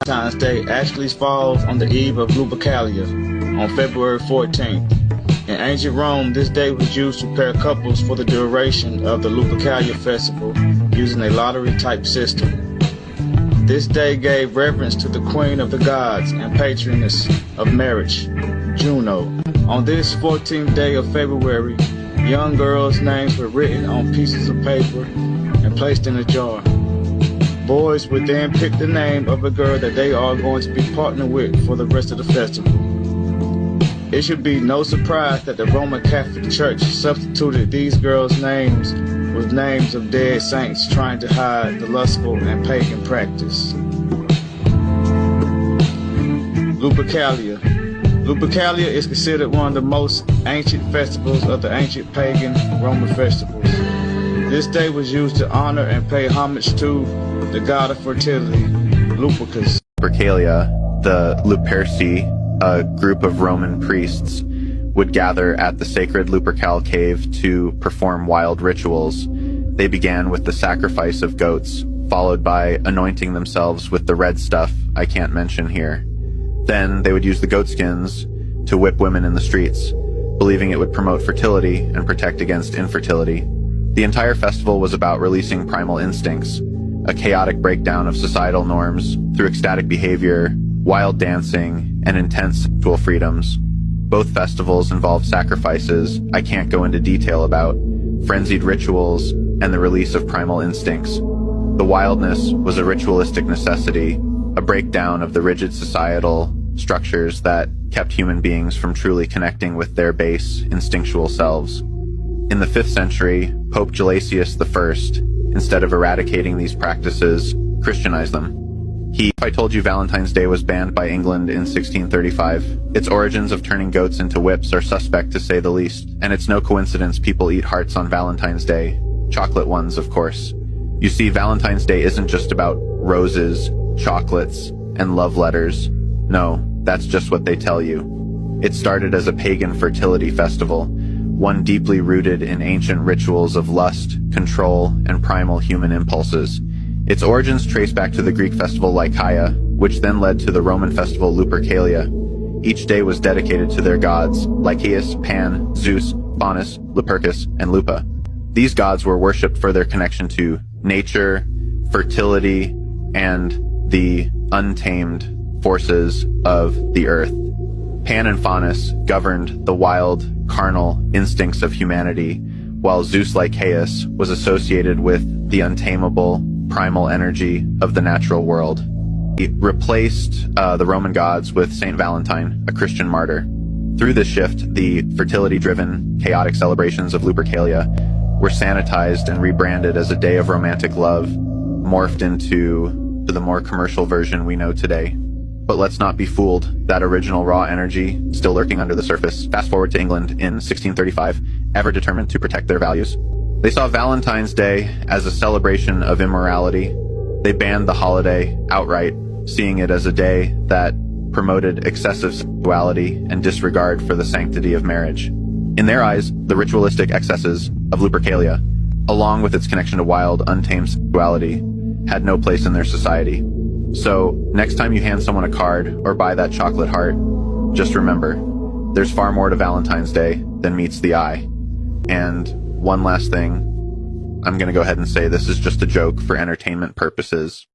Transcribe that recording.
Valentine's Day actually falls on the eve of Lupercalia, on February 14th. In ancient Rome, this day was used to pair couples for the duration of the Lupercalia festival using a lottery-type system. This day gave reverence to the queen of the gods and patroness of marriage, Juno. On this 14th day of February, young girls' names were written on pieces of paper and placed in a jar. Boys would then pick the name of a girl that they are going to be partnered with for the rest of the festival. It should be no surprise that the Roman Catholic Church substituted these girls' names with names of dead saints, trying to hide the lustful and pagan practice. Lupercalia. Lupercalia is considered one of the most ancient festivals of the ancient pagan Roman festivals. This day was used to honor and pay homage to the god of fertility, Lupercus. Lupercalia, the Luperci, a group of Roman priests, would gather at the sacred Lupercal cave to perform wild rituals. They began with the sacrifice of goats, followed by anointing themselves with the red stuff I can't mention here. Then they would use the goatskins to whip women in the streets, believing it would promote fertility and protect against infertility. The entire festival was about releasing primal instincts, a chaotic breakdown of societal norms through ecstatic behavior, wild dancing, and intense sexual freedoms. Both festivals involve sacrifices I can't go into detail about, frenzied rituals, and the release of primal instincts. The wildness was a ritualistic necessity, a breakdown of the rigid societal structures that kept human beings from truly connecting with their base, instinctual selves. In the 5th century, Pope Gelasius I, instead of eradicating these practices, Christianized them. If I told you Valentine's Day was banned by England in 1635, its origins of turning goats into whips are suspect to say the least, and it's no coincidence people eat hearts on Valentine's Day. Chocolate ones, of course. You see, Valentine's Day isn't just about roses, chocolates, and love letters. No, that's just what they tell you. It started as a pagan fertility festival, one deeply rooted in ancient rituals of lust, control, and primal human impulses. Its origins trace back to the Greek festival Lycaea, which then led to the Roman festival Lupercalia. Each day was dedicated to their gods, Lycaeus, Pan, Zeus, Faunus, Lupercus, and Lupa. These gods were worshipped for their connection to nature, fertility, and the untamed forces of the earth. Pan and Faunus governed the wild, carnal instincts of humanity, while Zeus Lycaeus was associated with the untamable, primal energy of the natural world. He replaced the Roman gods with Saint Valentine, a Christian martyr. Through this shift, the fertility-driven, chaotic celebrations of Lupercalia were sanitized and rebranded as a day of romantic love, morphed into the more commercial version we know today. But let's not be fooled, that original raw energy still lurking under the surface. Fast forward to England in 1635, ever determined to protect their values. They saw Valentine's Day as a celebration of immorality. They banned the holiday outright, seeing it as a day that promoted excessive sexuality and disregard for the sanctity of marriage. In their eyes, the ritualistic excesses of Lupercalia, along with its connection to wild, untamed sexuality, had no place in their society. So, next time you hand someone a card or buy that chocolate heart, just remember, there's far more to Valentine's Day than meets the eye. And one last thing, I'm going to go ahead and say this is just a joke for entertainment purposes.